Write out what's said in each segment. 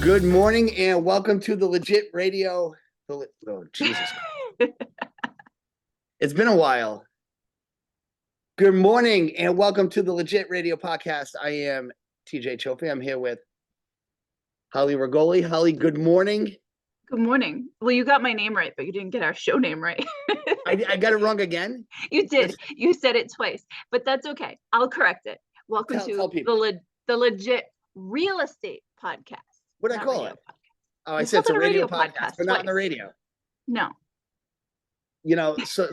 Good morning and welcome to the Legit Radio. Oh, Jesus. It's been a while. Good morning and welcome to the Legit Radio Podcast. I am TJ Chofi. I'm here with Holly Rigoli. Holly, good morning. Good morning. Well, you got my name right, but you didn't get our show name right. I got it wrong again? You did. You said it twice, but that's okay. I'll correct it. Welcome Tell to the Legit Real Estate Podcast. What did I call it? Podcast. Oh, I said it's a radio podcast, but not on the radio. No. You know, so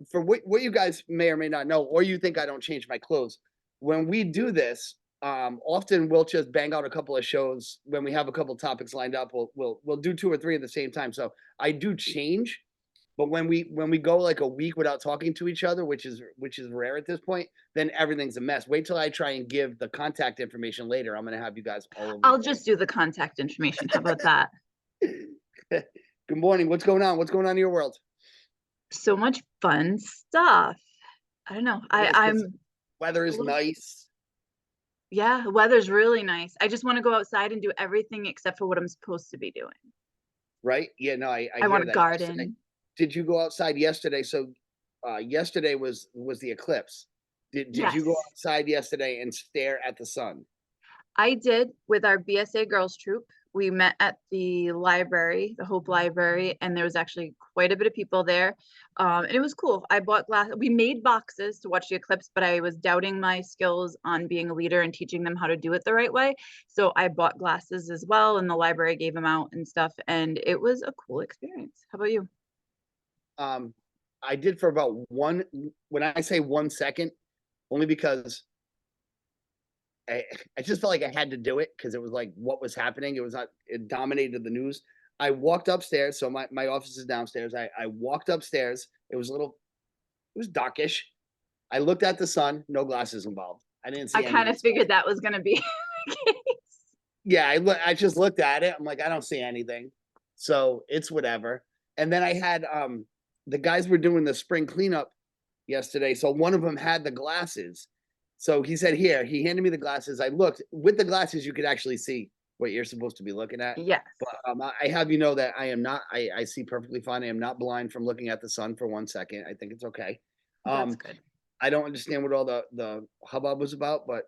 for what you guys may or may not know, or you think I don't change my clothes, when we do this, often we'll just bang out a couple of shows when we have a couple topics lined up. We'll do 2 or 3 at the same time. So I do change, but when we go like a week without talking to each other, which is rare at this point, then everything's a mess. Wait till I try and give the contact information later. I'm gonna have you guys all over. I'll just do the contact information. How about that? Good morning. What's going on? What's going on in your world? So much fun stuff. I don't know. Weather is nice. Yeah, the weather's really nice. I just want to go outside and do everything except for what I'm supposed to be doing. Right? Yeah, no, I want to garden. Yesterday. Did you go outside yesterday? So yesterday was the eclipse. Did you go outside yesterday and stare at the sun? I did with our BSA girls troop. We met at the library, the Hope Library, and there was actually quite a bit of people there. And it was cool. I bought glasses. We made boxes to watch the eclipse, but I was doubting my skills on being a leader and teaching them how to do it the right way. So I bought glasses as well, and the library gave them out and stuff. And it was a cool experience. How about you? I did for about when I say 1 second, only because I just felt like I had to do it because it was like what was happening. It dominated the news. I walked upstairs. So my office is downstairs. I walked upstairs. It was darkish. I looked at the sun, no glasses involved. I didn't see. I kind of figured that was going to be the case. Yeah. I just looked at it. I'm like, I don't see anything. So it's whatever. And then I had, the guys were doing the spring cleanup yesterday. So one of them had the glasses. So he said, here, he handed me the glasses. I looked with the glasses, you could actually see what you're supposed to be looking at. Yes. But I have you know that I am not, I see perfectly fine. I am not blind from looking at the sun for 1 second. I think it's okay. That's good. I don't understand what all the hubbub was about, but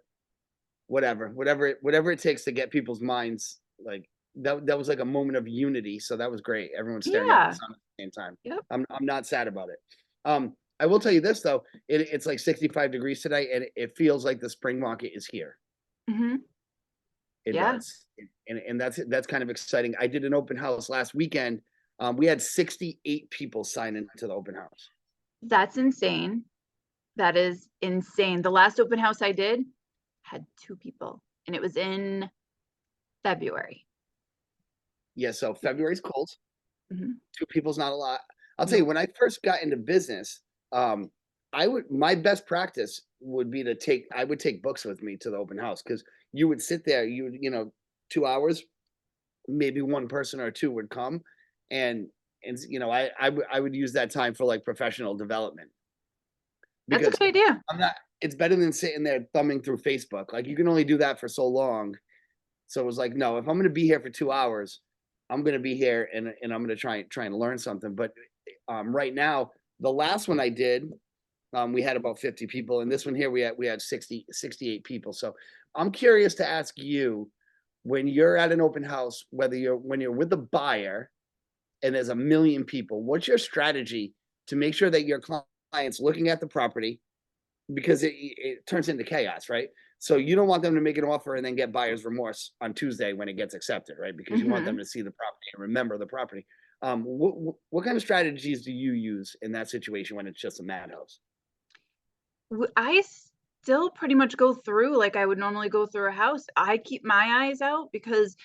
whatever it takes to get people's minds, like that was like a moment of unity. So that was great. Everyone's staring at the sun at the same time. Yep. I'm not sad about it. I will tell you this though, it's like 65 degrees today, and it feels like the spring market is here. Mm-hmm. It does, and that's kind of exciting. I did an open house last weekend. We had 68 people sign into the open house. That's insane. That is insane. The last open house I did had 2 people, and it was in February. Yeah, so February's cold. Mm-hmm. 2 people's not a lot. I'll tell you, when I first got into business, my best practice would be I would take books with me to the open house, because you would sit there, 2 hours, maybe 1 person or 2 would come, and I would use that time for like professional development. That's a good idea. It's better than sitting there thumbing through Facebook. Like, you can only do that for so long. So it was like, no, if I'm going to be here for 2 hours, I'm going to be here and I'm going to try and learn something. But right now, the last one I did, we had about 50 people, and this one here we had 68 people. So I'm curious to ask you, when you're at an open house, when you're with a buyer and there's 1 million people, what's your strategy to make sure that your client's looking at the property, because it turns into chaos, right? So you don't want them to make an offer and then get buyer's remorse on Tuesday when it gets accepted, right? Because you want them to see the property and remember the property. What kind of strategies do you use in that situation when it's just a madhouse? I still pretty much go through like I would normally go through a house. I keep my eyes out, because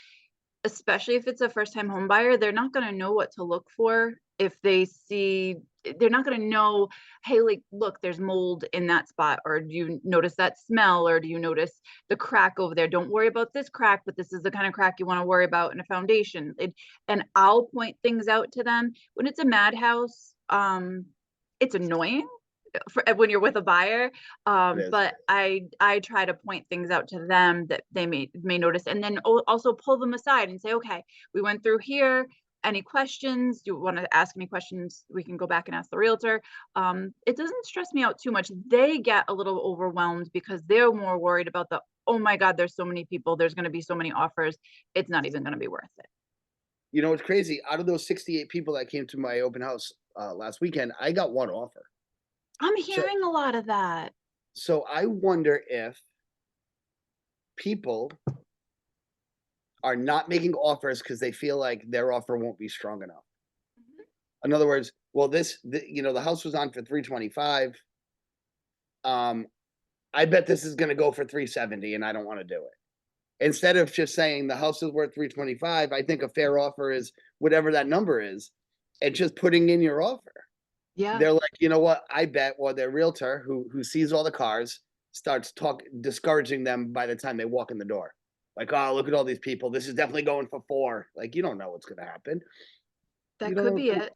especially if it's a first-time home buyer, they're not going to know what to look for. If they're not going to know, hey, like, look, there's mold in that spot, or do you notice that smell, or do you notice the crack over there? Don't worry about this crack, but this is the kind of crack you want to worry about in a foundation. And I'll point things out to them. When it's a madhouse, it's annoying, when you're with a buyer. It is. But I try to point things out to them that they may notice, and then also pull them aside and say, okay, we went through here. Any questions? Do you want to ask any questions? We can go back and ask the realtor. It doesn't stress me out too much. They get a little overwhelmed because they're more worried about the, oh my God, there's so many people. There's going to be so many offers. It's not even going to be worth it. You know, it's crazy. Out of those 68 people that came to my open house last weekend, I got one offer. I'm So, hearing a lot of that. so I wonder if people are not making offers because they feel like their offer won't be strong enough. Mhm. In other words, well, the house was on for 325. Um, I bet this is going to go for 370, and I don't want to do it. Instead of just saying the house is worth 325, I think a fair offer is whatever that number is, and just putting in your offer. Yeah, They're like, you know what? I bet, or their realtor who sees all the cars starts discouraging them by the time they walk in the door. Like, oh, look at all these people. This is definitely going for 4. Like, you don't know what's going to happen. You that don't could know be what's it.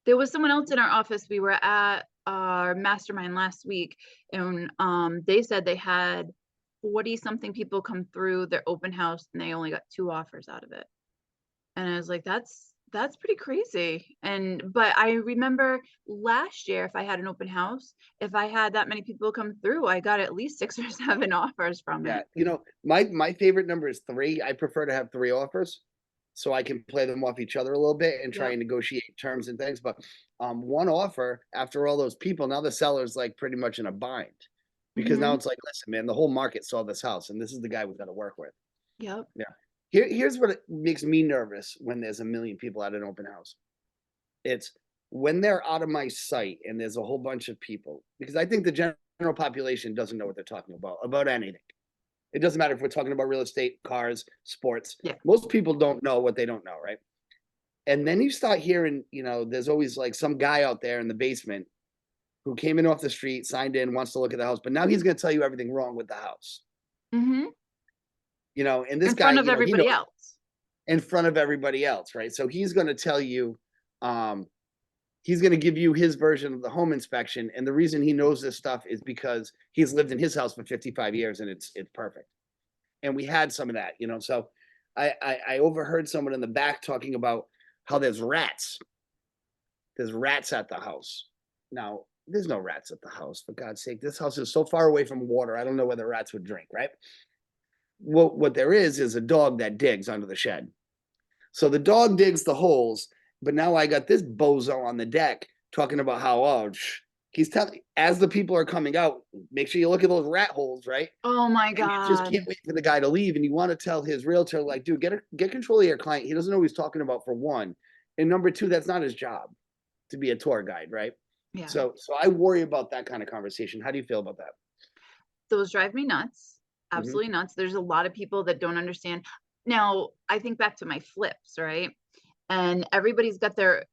There was someone else in our office. We were at our mastermind last week, and they said they had 40 something people come through their open house and they only got 2 offers out of it. And I was like, that's pretty crazy. And but I remember last year, if I had an open house, if I had that many people come through, I got at least 6 or 7 offers from Yeah, it. my favorite number is 3. I prefer to have 3 offers so I can play them off each other a little bit and try Yep. and negotiate terms and things. But 1 offer after all those people, now the seller's like pretty much in a bind because now Hmm. it's like, listen, man, the whole market saw this house and this is the guy we've got to work with. Yep. Yeah. Here's what makes me nervous when there's a million people at an open house. It's when they're out of my sight and there's a whole bunch of people, because I think the general population doesn't know what they're talking about anything. It doesn't matter if we're talking about real estate, cars, sports. Yeah. Most people don't know what they don't know, right? And then you start hearing, there's always like some guy out there in the basement who came in off the street, signed in, wants to look at the house, but now he's going to tell you everything wrong with the house. Hmm. And this In guy, front of he everybody knows else. in front of everybody else, right? So he's going to tell you, um, he's going to give you his version of the home inspection, and the reason he knows this stuff is because he's lived in his house for 55 years and it's perfect. And we had some of that. So I overheard someone in the back talking about how there's rats. There's rats at the house. Now, there's no rats at the house, for God's sake. This house is so far away from water. I don't know where the rats would drink, right? What there is a dog that digs under the shed. So the dog digs the holes, but now I got this bozo on the deck talking about how, he's telling, as the people are coming out, make sure you look at those rat holes, right? Oh my And you just God. can't wait for the guy to leave. And you want to tell his realtor, like, dude, get control of your client. He doesn't know what he's talking about, for one. And number 2, that's not his job to be a tour guide, right? Yeah. So I worry about that kind of conversation. How do you feel about that? Those drive me nuts. Hmm. Absolutely nuts. There's a lot of people that don't understand. Now, I think back to my flips, right? And everybody's got their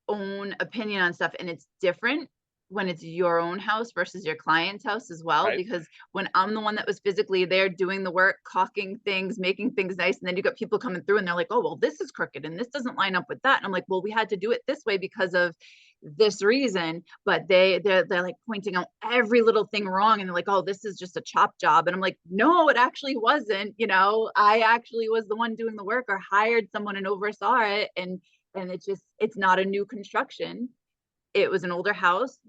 own opinion on stuff, and it's different when it's your own house versus your client's house as well, Right. because when I'm the one that was physically there doing the work, caulking things, making things nice, and then you got people coming through and they're like, oh well, this is crooked and this doesn't line up with that, and I'm like, well, we had to do it this way because of this reason. But they're like pointing out every little thing wrong, and they're like, oh, this is just a chop job, and I'm like, no, it actually wasn't. I actually was the one doing the work or hired someone and oversaw it. And it's not a new construction. It was an older house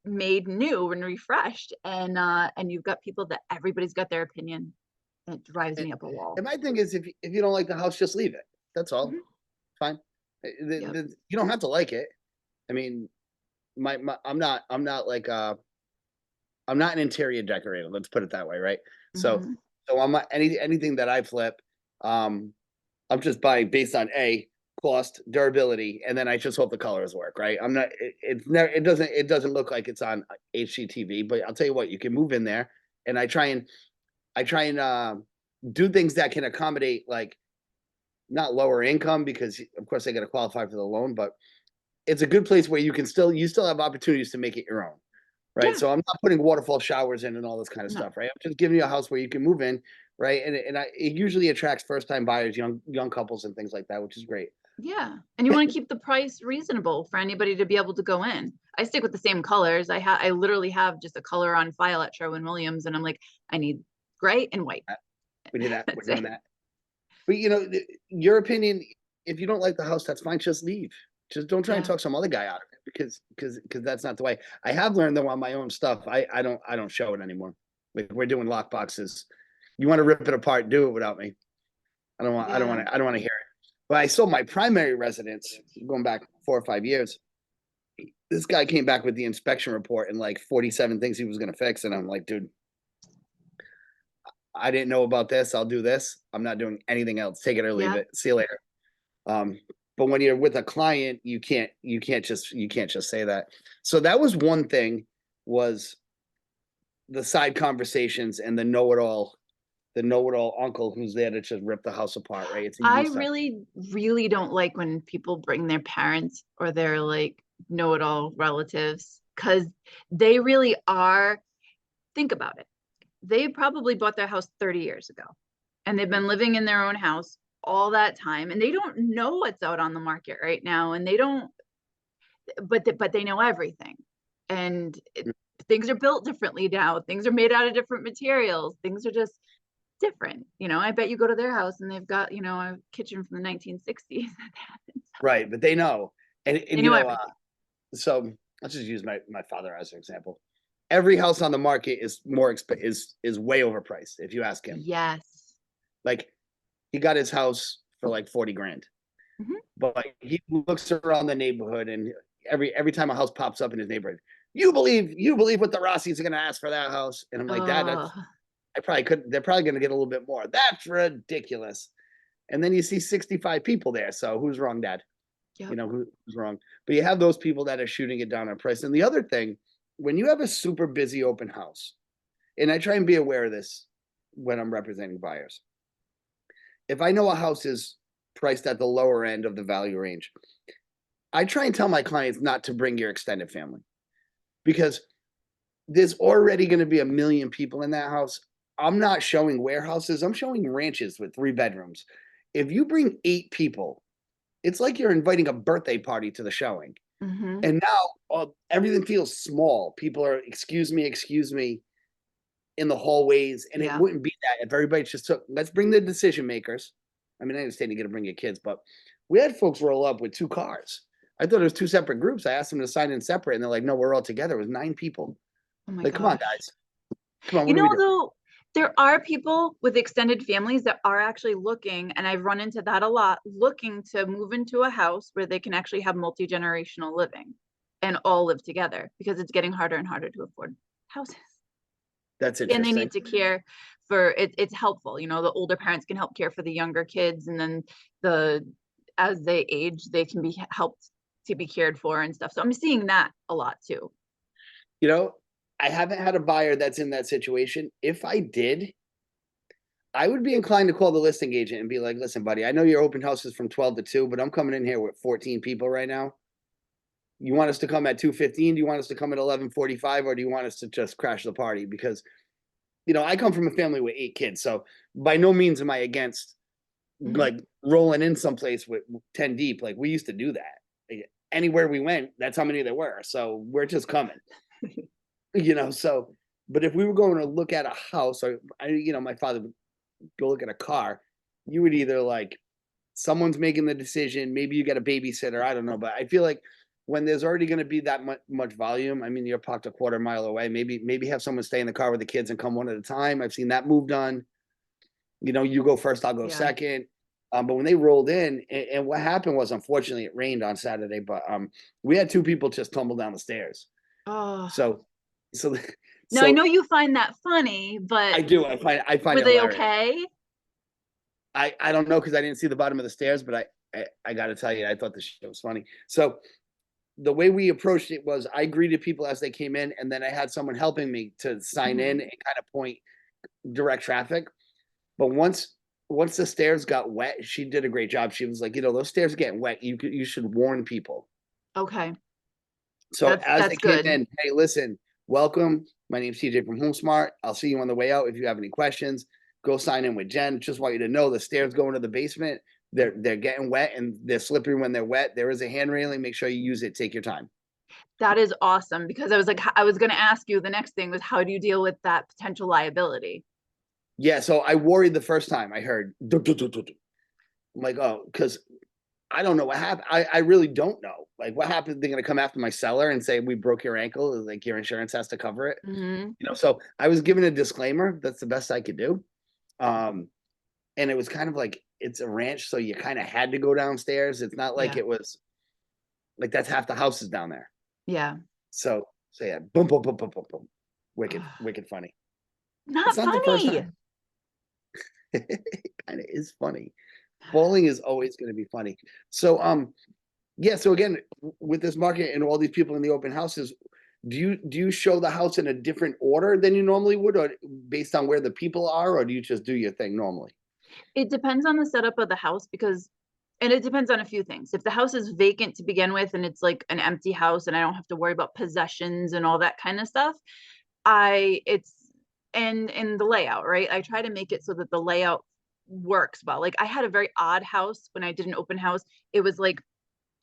made new and refreshed. And you've got people that everybody's got their opinion. It drives And, me up a wall. and my thing is, if you don't like the house, just leave it. That's all. Mhm. Fine. Yep. You don't have to like it. I mean, I'm not like I'm not an interior decorator. Let's put it that way, right? So Mhm. so I'm not anything that I flip. Um, I'm just buying based on cost, durability, and then I just hope the colors work, right? I'm not. It's never. It doesn't look like it's on HGTV, but I'll tell you what. You can move in there, and I try and do things that can accommodate, like, not lower income, because of course they got to qualify for the loan, but it's a good place where you still have opportunities to make it your own, right? Yeah. So I'm not putting waterfall showers in and all this kind of No. stuff, right? I'm just giving you a house where you can move in, right? And it usually attracts first time buyers, young couples, and things like that, which is great. Yeah, and you wanna keep the price reasonable for anybody to be able to go in. I stick with the same colors. I literally have just a color on file at Sherwin-Williams, and I'm like, "I need gray and white." We did that. We're That's doing it. that. But your opinion, if you don't like the house, that's fine. Just leave. Just don't try and Yeah, talk some other guy out of it because that's not the way. I have learned though on my own stuff. I don't show it anymore. Like we're doing lock boxes. You want to rip it apart, do it without me. yeah. I don't want to hear it. But I sold my primary residence going back 4 or 5 years. This guy came back with the inspection report and like 47 things he was going to fix. And I'm like, dude, I didn't know about this. I'll do this. I'm not doing anything else. Take it or leave Yeah. it. See you later. Um, but when you're with a client, you can't just say that. So that was one thing was the side conversations and the know-it-all uncle who's there to just rip the house apart, right? It's a I you stuff. really, really don't like when people bring their parents or their, like, know-it-all relatives, because they really are. Think about it. They probably bought their house 30 years ago, and they've been living in their own house all that time, and they don't know what's out on the market right now, and they don't, but they know everything. And things are built differently now. Things are made out of different materials. Things are just different. I bet you go to their house and they've got, a kitchen from the 1960s. Right, but they know. And They and know everything. so let's just use my father as an example. Every house on the market is is way overpriced if you ask him. Yes. Like he got his house for like 40 grand. Mhm. But like, he looks around the neighborhood and every time a house pops up in his neighborhood, you believe what the Rossies are gonna ask for that house? And I'm like, Dad, Oh, that's I probably could they're probably gonna get a little bit more. That's ridiculous. And then you see 65 people there. So who's wrong, Dad? yep. Who's wrong? But you have those people that are shooting it down on price. And the other thing, when you have a super busy open house, and I try and be aware of this when I'm representing buyers. If I know a house is priced at the lower end of the value range, I try and tell my clients not to bring your extended family because there's already going to be a million people in that house. I'm not showing warehouses, I'm showing ranches with 3 bedrooms. If you bring 8 people, it's like you're inviting a birthday party to the showing. Mhm. And now everything feels small. People are, excuse me, in the hallways. And it Yeah. wouldn't be that if everybody just took, let's bring the decision makers. I mean, I understand you got to bring your kids, but we had folks roll up with 2 cars. I thought it was 2 separate groups. I asked them to sign in separate, and they're like, no, we're all together. It was 9 people. Oh my Like, come on, gosh. guys. Come on, what are we doing? Though, there are people with extended families that are actually looking, and I've run into that a lot, looking to move into a house where they can actually have multi-generational living and all live together because it's getting harder and harder to afford houses. That's And they interesting. need to care for it. It's helpful. The older parents can help care for the younger kids, and then the as they age, they can be helped to be cared for and stuff. So I'm seeing that a lot too. You know, I haven't had a buyer that's in that situation. If I did, I would be inclined to call the listing agent and be like, listen, buddy, I know your open house is from 12 to 2, but I'm coming in here with 14 people right now. You want us to come at 2:15? Do you want us to come at 11:45, or do you want us to just crash the party? Because I come from a family with 8 kids, so by no means am I against Mhm. like rolling in someplace with 10 deep. Like we used to do that. Like, anywhere we went, that's how many there were. So we're just coming. So but if we were going to look at a house, or my father would go look at a car, you would either like someone's making the decision, maybe you get a babysitter, I don't know. But I feel like when there's already going to be that much volume, I mean, you're parked a quarter mile away. Maybe have someone stay in the car with the kids and come one at a time. I've seen that move done. You go first, I'll go Yeah. second. But when they rolled in, and what happened was, unfortunately, it rained on Saturday. But we had 2 people just tumble down the stairs. Oh. So, so, Now I so know you find that funny, I but do. I find were it they hilarious. okay? I don't know because I didn't see the bottom of the stairs, but I got to tell you, I thought the shit was funny. So the way we approached it was I greeted people as they came in, and then I had someone helping me to sign Mhm. in and kind of point direct traffic. But once the stairs got wet, she did a great job. She was like, those stairs getting wet. You should warn people. Okay. So as they That's came good. in, hey, listen, welcome. My name's TJ from HomeSmart. I'll see you on the way out. If you have any questions, go sign in with Jen. Just want you to know the stairs going to the basement. they're getting wet and they're slippery when they're wet. There is a hand railing. Make sure you use it. Take your time. That is awesome, because I was like, I was going to ask you, the next thing was, how do you deal with that potential liability? Yeah, so I worried the first time I heard. "Duk, duk, duk, duk, duk." I'm like, oh, because I don't know what happened. I really don't know. Like, what happened? They're gonna come after my seller and say we broke your ankle. Like, your insurance has to cover it. Hmm. So I was given a disclaimer. That's the best I could do. Um, and it was kind of like it's a ranch, so you kind of had to go downstairs. It's not like Yeah. it was like that's half the houses down there. Yeah. So yeah, boom, boom, boom, boom, boom, boom. Wicked, wicked funny. It's Not not the first funny. time. It kind of is funny. Falling is always going to be funny. So yeah, so again, with this market and all these people in the open houses, do you show the house in a different order than you normally would, or based on where the people are, or do you just do your thing normally? It depends on the setup of the house, because, and it depends on a few things. If the house is vacant to begin with and it's like an empty house and I don't have to worry about possessions and all that kind of stuff, it's, and in the layout, right? I try to make it so that the layout works well. Like, I had a very odd house when I did an open house. It was like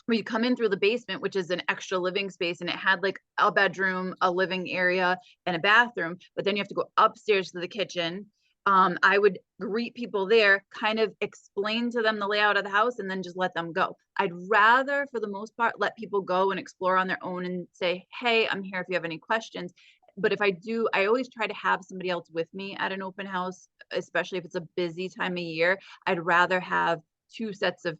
where you come in through the basement, which is an extra living space, and it had like a bedroom, a living area, and a bathroom. But then you have to go upstairs to the kitchen. I would greet people there, kind of explain to them the layout of the house, and then just let them go. I'd rather, for the most part, let people go and explore on their own and say, hey, I'm here if you have any questions. But if I do, I always try to have somebody else with me at an open house, especially if it's a busy time of year. I'd rather have two sets of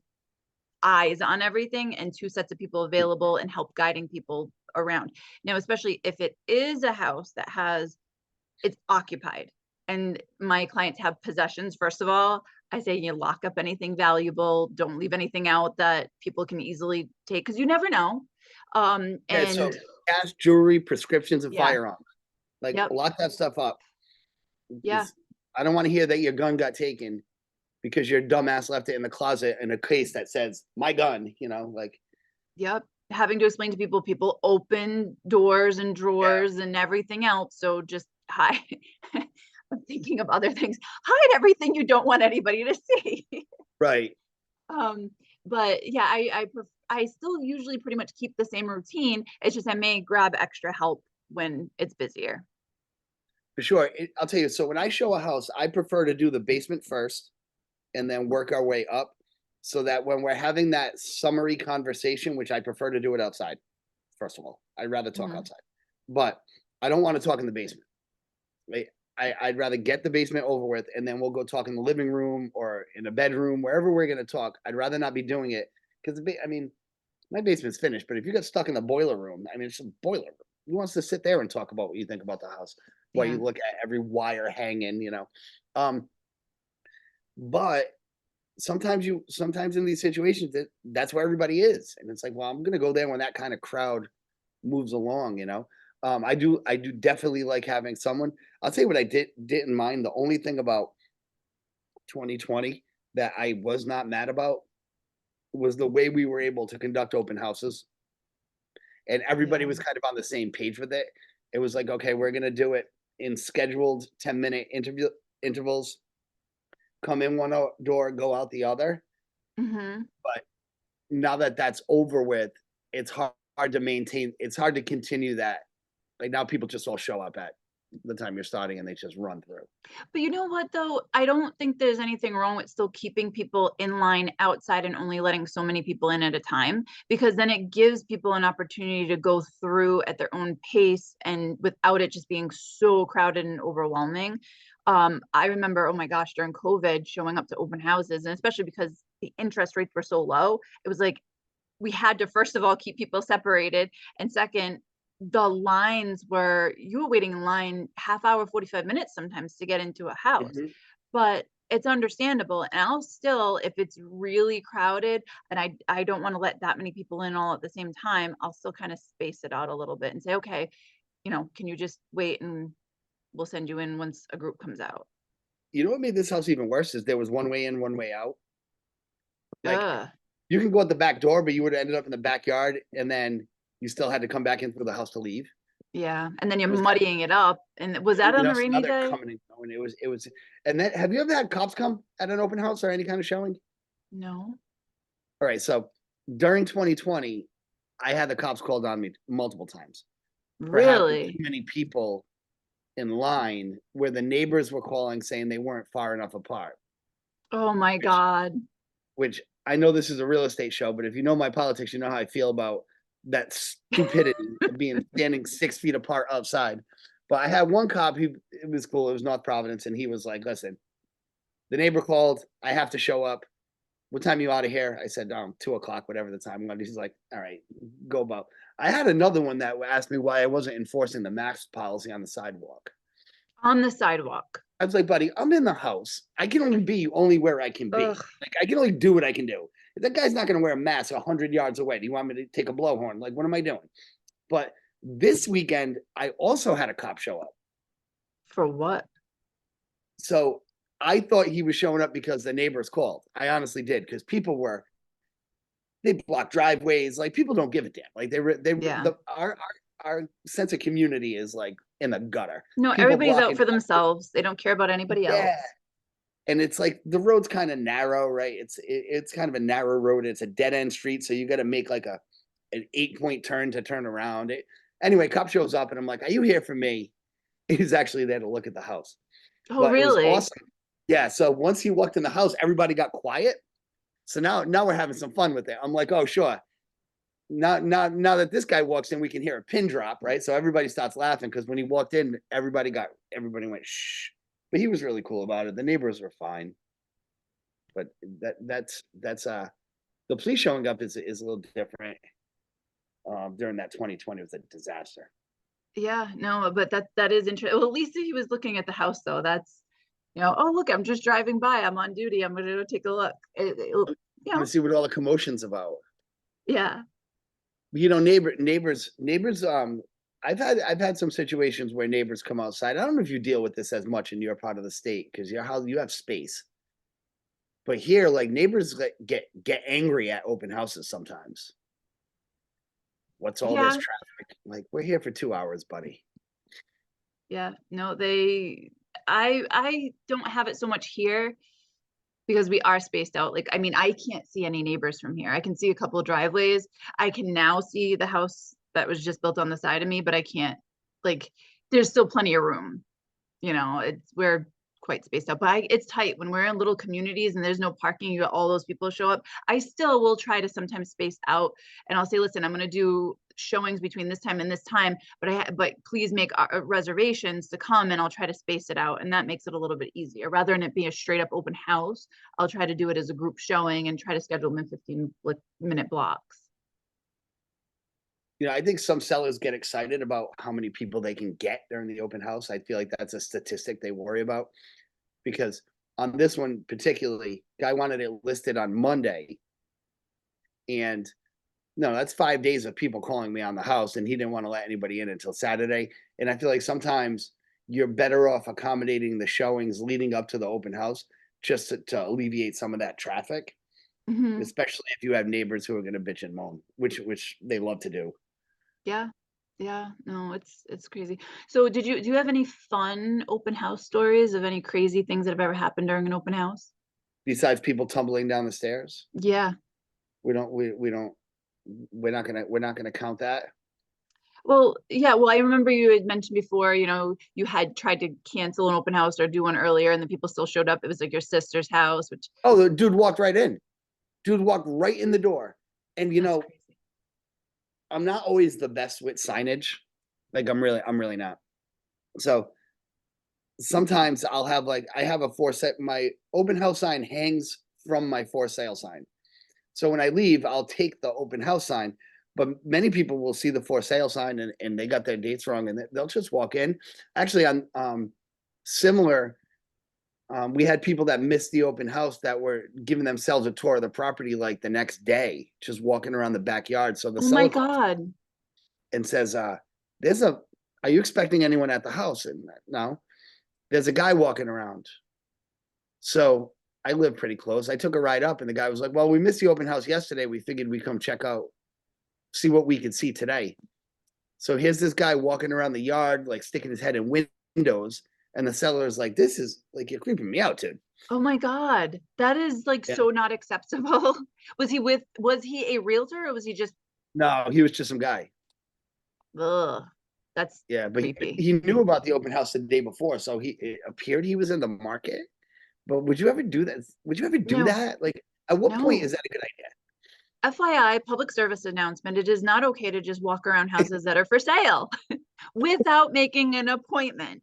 eyes on everything and two sets of people available and help guiding people around. Now, especially if it is a house that has, it's occupied and my clients have possessions, first of all, I say you lock up anything valuable, don't leave anything out that people can easily take, because you never know. Yeah, so And cash, jewelry, prescriptions, and yeah, firearms. Like, yep, lock that stuff up. yeah, Because I don't want to hear that your gun got taken because your dumbass left it in the closet in a case that says my gun. Like, yep. Having to explain to people, people open doors and yeah, drawers and everything else. So just hide. I'm thinking of other things. Hide everything you don't want anybody to see. right. um, but yeah, I still usually pretty much keep the same routine. It's just I may grab extra help when it's busier. For sure. I'll tell you. So when I show a house, I prefer to do the basement first and then work our way up so that when we're having that summary conversation, which I prefer to do it outside, first of all, I'd rather talk Mhm. outside, but I don't want to talk in the basement. Right? I'd rather get the basement over with and then we'll go talk in the living room or in a bedroom, wherever we're going to talk. I'd rather not be doing it because, I mean, my basement's finished, but if you got stuck in the boiler room, I mean, it's a boiler room. Who wants to sit there and talk about what you think about the house while Yeah. you look at every wire hanging? Um, but sometimes in these situations that's where everybody is, and it's like, well, I'm gonna go there when that kind of crowd moves along. I do definitely like having someone. I'll tell you what I didn't mind. The only thing about 2020 that I was not mad about was the way we were able to conduct open houses, and everybody Yeah. was kind of on the same page with it. It was like, okay, we're gonna do it in scheduled 10-minute intervals. Come in one door, go out the other. Hmm. But now that that's over with, it's hard to maintain. It's hard to continue that. Like, now people just all show up at the time you're starting and they just run through. But you know what, though? I don't think there's anything wrong with still keeping people in line outside and only letting so many people in at a time, because then it gives people an opportunity to go through at their own pace and without it just being so crowded and overwhelming. I remember, oh my gosh, during COVID, showing up to open houses, and especially because the interest rates were so low, it was like we had to, first of all, keep people separated, and second, the lines were, you were waiting in line half hour, 45 minutes sometimes to get into a house. Mhm. But it's understandable, and I'll still, if it's really crowded and I don't want to let that many people in all at the same time, I'll still kind of space it out a little bit and say, okay, can you just wait and we'll send you in once a group comes out. You know what made this house even worse is there was one way in, one way out. Like, Ugh. you can go out the back door, but you would have ended up in the backyard, and then you still had to come back in through the house to leave. Yeah, and then you're It was kind of, muddying it up, and was that on a so rainy now they're day? coming and going. And then, have you ever had cops come at an open house or any kind of showing? No. All right, so during 2020, I had the cops called on me multiple times for having too Really? many people in line where the neighbors were calling saying they weren't far enough apart, Oh my which god. which I know this is a real estate show, but if you know my politics, you know how I feel about that stupidity of being standing 6 feet apart outside. But I had one cop, it was cool, it was North Providence, and he was like, listen, the neighbor called, I have to show up. What time are you out of here? I said, 2 o'clock, whatever the time was. He's like, all right, go about. I had another one that asked me why I wasn't enforcing the mask policy on the sidewalk. On the sidewalk. I was like, buddy, I'm in the house. I can only be where I can be. Ugh. Like, I can only do what I can do. If that guy's not going to wear a mask 100 yards away, do you want me to take a blowhorn? Like, what am I doing? But this weekend, I also had a cop show up. For what? So I thought he was showing up because the neighbors called. I honestly did, because they block driveways. Like, people don't give a damn. Like, Yeah. our sense of community is like in the gutter. No, People everybody's out blocking. for themselves. They don't care about anybody Yeah. else. And it's like the road's kind of narrow, right? It's kind of a narrow road. It's a dead end street, so you got to make like an 8-point turn to turn around. Anyway, cop shows up, and I'm like, "Are you here for me?" He's actually there to look at the house, Oh, but it was really? awesome. Yeah. So once he walked in the house, everybody got quiet. So now we're having some fun with it. I'm like, "Oh, sure." Now that this guy walks in, we can hear a pin drop, right? So everybody starts laughing because when he walked in, everybody went shh. But he was really cool about it. The neighbors were fine. But that's the police showing up is a little different. During that 2020 was a disaster. Yeah, no, but that is interesting. Well, at least he was looking at the house though. That's, oh, look, I'm just driving by. I'm on duty. I'm gonna go take a look. You Want to know, see what all the commotion's about. yeah. Neighbors. I've had some situations where neighbors come outside. I don't know if you deal with this as much in your part of the state because you have space. But here, like neighbors get angry at open houses sometimes. What's all this Yeah, traffic? Like, we're here for 2 hours, buddy. yeah. No, I don't have it so much here because we are spaced out. Like, I mean, I can't see any neighbors from here. I can see a couple of driveways. I can now see the house that was just built on the side of me, but I can't, like, there's still plenty of room. We're quite spaced out, but it's tight when we're in little communities and there's no parking. You got all those people show up. I still will try to sometimes space out, and I'll say, listen, I'm going to do showings between this time and this time, but please make reservations to come, and I'll try to space it out, and that makes it a little bit easier rather than it be a straight up open house. I'll try to do it as a group showing and try to schedule them in 15-minute blocks. I think some sellers get excited about how many people they can get during the open house. I feel like that's a statistic they worry about because on this one particularly, guy wanted it listed on Monday. And no, that's 5 days of people calling me on the house, and he didn't want to let anybody in until Saturday. And I feel like sometimes you're better off accommodating the showings leading up to the open house just to alleviate some of that traffic, Hmm. especially if you have neighbors who are going to bitch and moan, which they love to do. Yeah. Yeah. No, it's crazy. So do you have any fun open house stories of any crazy things that have ever happened during an open house? Besides people tumbling down the stairs, Yeah. we don't we're not gonna count that. Well, yeah, well, I remember you had mentioned before, you had tried to cancel an open house or do one earlier and the people still showed up. It was like your sister's house, which Oh, the dude walked right in. Dude walked right in the door. And that's crazy. I'm not always the best with signage. Like I'm really not. So sometimes I'll have I have a my open house sign hangs from my for sale sign. So when I leave, I'll take the open house sign. But many people will see the for sale sign and they got their dates wrong and they'll just walk in. Actually, on similar, we had people that missed the open house that were giving themselves a tour of the property like the next day, just walking around the backyard. So the Oh my seller calls God. and says, "There's a. Are you expecting anyone at the house?" And no, there's a guy walking around. So I live pretty close. I took a ride up, and the guy was like, "Well, we missed the open house yesterday. We figured we'd come check out, see what we could see today." So here's this guy walking around the yard, like sticking his head in windows, and the seller's like, "This is like you're creeping me out, dude. Oh my God. That is like Yeah. so not acceptable. Was he a realtor or was he just, No, he was just some guy. ugh, that's Yeah, but creepy. he knew about the open house the day before, so it appeared he was in the market. But would you ever do that? Would you ever do No, that? Like, at what point is no. that a good idea? FYI, public service announcement. It is not okay to just walk around houses that are for sale without making an appointment,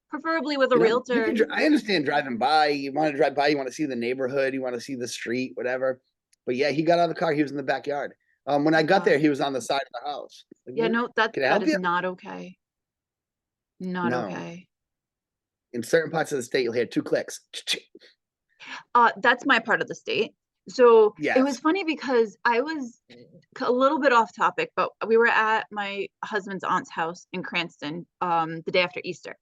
preferably with a You know, you realtor. can. I understand driving by. You want to drive by. You want to see the neighborhood. You want to see the street, whatever. But yeah, he got out of the car. He was in the backyard. When I got there, God. he was on the side of the house. Like, Yeah, no, that can I that help is you? not okay. Not No. okay. In certain parts of the state, you'll hear 2 clicks. That's my part of the state. So it was Yes. funny because I was a little bit off topic, but we were at my husband's aunt's house in Cranston the day after Easter.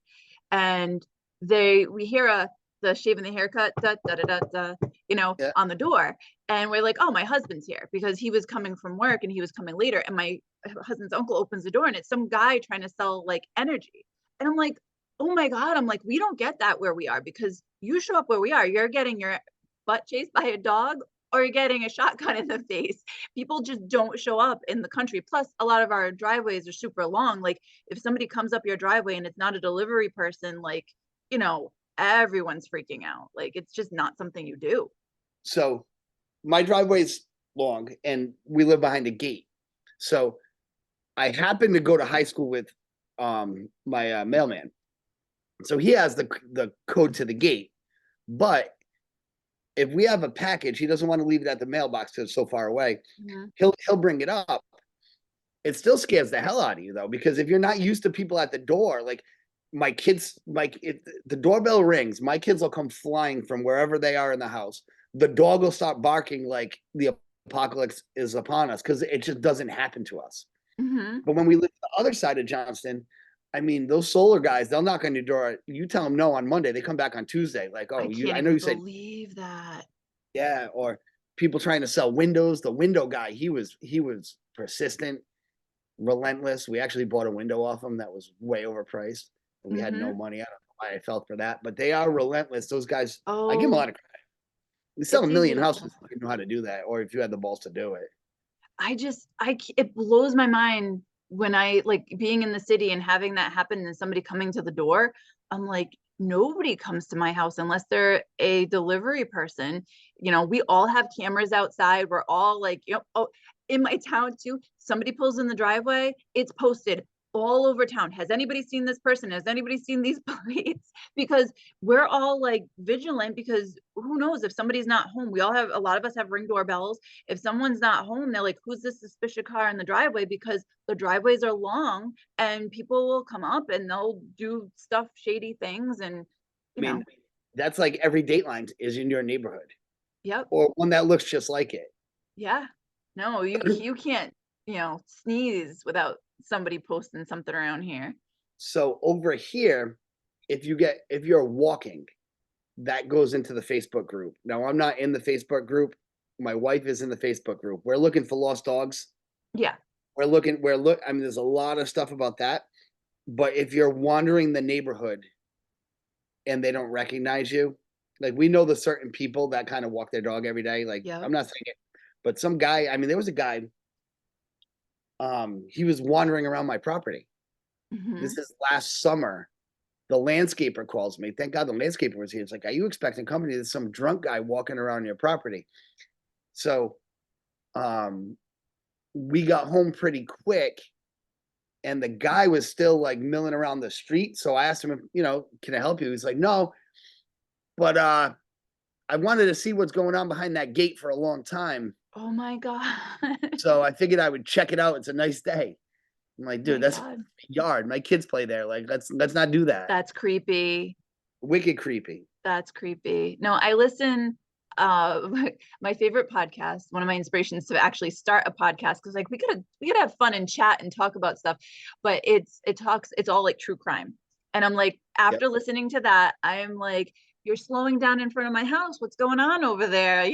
And we hear the shaving the haircut, da, da, da, da, da, Yeah. on the door. And we're like, oh, my husband's here because he was coming from work and he was coming later. And my husband's uncle opens the door and it's some guy trying to sell like energy. And I'm like, oh my God, I'm like, we don't get that where we are because you show up where we are, you're getting your butt chased by a dog or you're getting a shotgun in the face. People just don't show up in the country. Plus, a lot of our driveways are super long. Like, if somebody comes up your driveway and it's not a delivery person, like, everyone's freaking out. Like, it's just not something you do. So my driveway's long, and we live behind a gate. So I happened to go to high school with my mailman. So he has the code to the gate, but if we have a package, he doesn't want to leave it at the mailbox because it's so far away. Mhm. He'll bring it up. It still scares the hell out of you though, because if you're not used to people at the door, like my kids, like if the doorbell rings, my kids will come flying from wherever they are in the house. The dog will start barking like the apocalypse is upon us because it just doesn't happen to us. Mhm. But when we live on the other side of Johnston, I mean, those solar guys, they'll knock on your door. You tell them no on Monday, they come back on Tuesday. Like, I oh, can't I know even you said believe that. yeah, or people trying to sell windows. The window guy, he was persistent, relentless. We actually bought a window off him that was way overpriced. And we had no Mhm. money. I don't know why I felt for that, but they are relentless. Those guys, I give them a lot Oh, of credit. We sell a it's easy million to houses fall if for. you know how to do that, or if you had the balls to do it. It blows my mind when I like being in the city and having that happen and somebody coming to the door. I'm like, nobody comes to my house unless they're a delivery person. We all have cameras outside. We're all like, oh, in my town too, somebody pulls in the driveway, it's posted all over town. Has anybody seen this person? Has anybody seen these plates? Because we're all like vigilant because who knows if somebody's not home. A lot of us have ring doorbells. If someone's not home, they're like, who's this suspicious car in the driveway? Because the driveways are long and people will come up and they'll do stuff, shady things. And, I you know, mean, that's like every Dateline is in your neighborhood, yep. or one that looks just like it. Yeah. No, you can't, sneeze without somebody posting something around here. So over here, if you're walking, that goes into the Facebook group. Now I'm not in the Facebook group. My wife is in the Facebook group. We're looking for lost dogs. Yeah. I mean, there's a lot of stuff about that. But if you're wandering the neighborhood and they don't recognize you, like we know the certain people that kind of walk their dog every day. Like Yep. I'm not saying it, but some guy, I mean, there was a guy, he was wandering around my property. Hmm. This is last summer. The landscaper calls me. Thank God the landscaper was here. It's like, are you expecting company? There's some drunk guy walking around your property. So we got home pretty quick and the guy was still like milling around the street. So I asked him, can I help you? He's like, no, but I wanted to see what's going on behind that gate for a long time. Oh my God. So I figured I would check it out. It's a nice day. I'm like, dude, My that's a God. yard. My kids play there. Like, let's not do that. That's creepy. Wicked creepy. That's creepy. No, I listen. Uh, my favorite podcast, one of my inspirations to actually start a podcast, because like we gotta have fun and chat and talk about stuff, but it's all like true crime. And I'm like, Yep. after listening to that, I'm like, you're slowing down in front of my house. What's going on over there?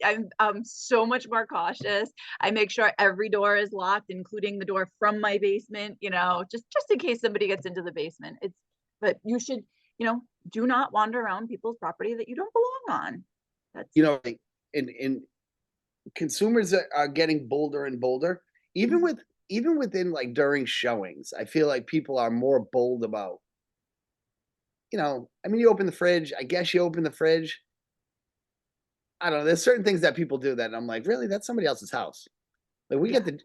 I'm so much more cautious. I make sure every door is locked, including the door from my basement. Just in case somebody gets into the basement. But you should do not wander around people's property that you don't belong on. That's Like, in consumers are getting bolder and bolder, even Mhm. with even within like during showings. I feel like people are more bold about, I mean, you open the fridge, I guess you open the fridge. I don't know. There's certain things that people do that I'm like, really, that's somebody else's house. Like we Yeah. get the,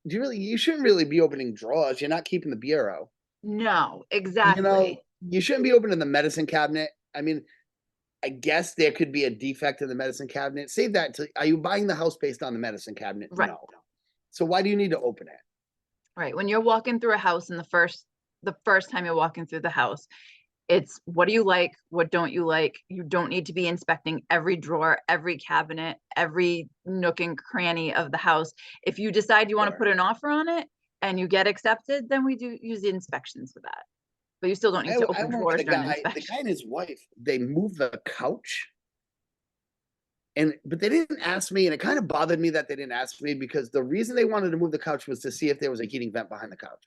you shouldn't really be opening drawers. You're not keeping the bureau. No, You know, exactly. you shouldn't be opening the medicine cabinet. I mean, I guess there could be a defect in the medicine cabinet. Save that to, are you buying the house based on the medicine cabinet? Right. No. So why do you need to open it? Right. When you're walking through a house and the first time you're walking through the house, it's what do you like? What don't you like? You don't need to be inspecting every drawer, every cabinet, every nook and cranny of the house. If you decide you want to Sure. put an offer on it and you get accepted, then we do use the inspections for that. But you still don't need to I open remember drawers during an the inspection. guy and his wife, they moved the couch, but they didn't ask me, and it kind of bothered me that they didn't ask me because the reason they wanted to move the couch was to see if there was a heating vent behind the couch.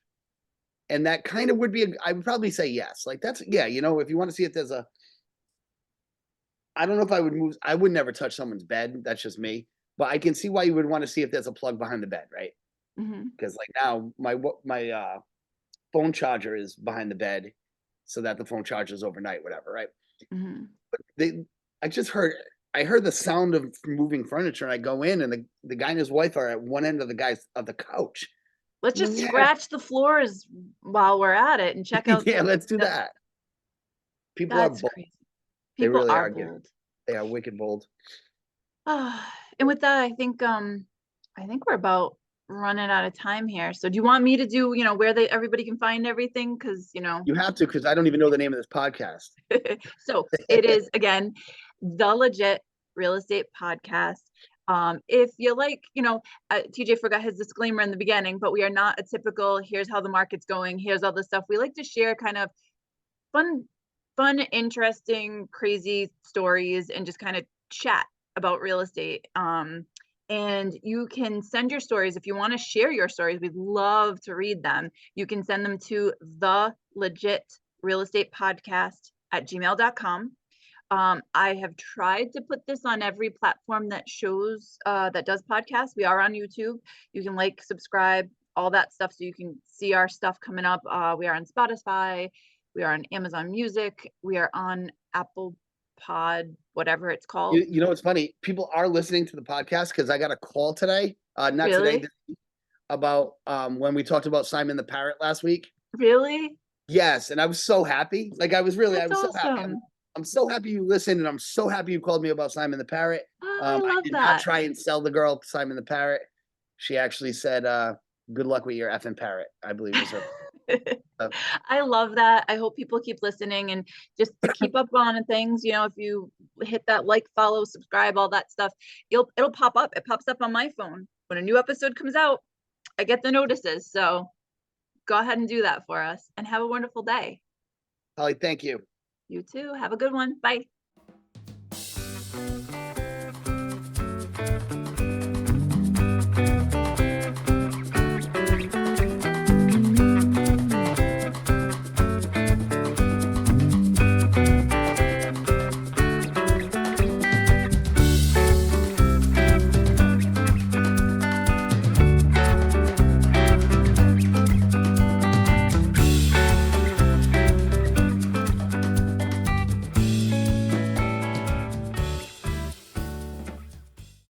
And that kind of would be, I would probably say yes. Like that's, yeah, if you want to see if there's I don't know if I would move, I would never touch someone's bed. That's just me. But I can see why you would want to see if there's a plug behind the bed, right? Hmm. Because like now my phone charger is behind the bed so that the phone charges overnight, whatever, right? Hmm. But I just I heard the sound of moving furniture and I go in and the guy and his wife are at one end of the couch. Let's I'm like, just yeah, scratch the floors while we're at it and check out yeah, let's do that. that. People are That's bold. crazy. They People really are are good. bold. They are wicked bold. And with that, I think we're about running out of time here. So do you want me to do, where everybody can find everything? Because, You have to, because I don't even know the name of this podcast. so it is again, the legit real estate podcast. If you like, TJ forgot his disclaimer in the beginning, but we are not a typical, here's how the market's going, here's all this stuff. We like to share kind of fun, interesting, crazy stories and just kind of chat about real estate. And you can send your stories if you want to share your stories. We'd love to read them. You can send them to the legit real estate podcast at gmail.com. I have tried to put this on every platform that shows that does podcasts. We are on YouTube. You can like, subscribe, all that stuff, so you can see our stuff coming up. We are on Spotify. We are on Amazon Music. We are on Apple Pod, whatever it's called. You know what's funny? People are listening to the podcast because I got a call today, not today, Really? about when we talked about Simon the Parrot last week. Really? Yes, and I was so happy. Like I That's was so happy. awesome. I'm so happy you listened, and I'm so happy you called me about Simon the Parrot. Oh, I I love did not that. try and sell the girl Simon the Parrot. She actually said, "Good luck with your effing parrot," I believe was her. Uh, I love that. I hope people keep listening and just to keep up on things. If you hit that like, follow, subscribe, all that stuff, it'll pop up. It pops up on my phone when a new episode comes out. I get the notices. So go ahead and do that for us and have a wonderful day. Holly, thank you. You too. Have a good one. Bye.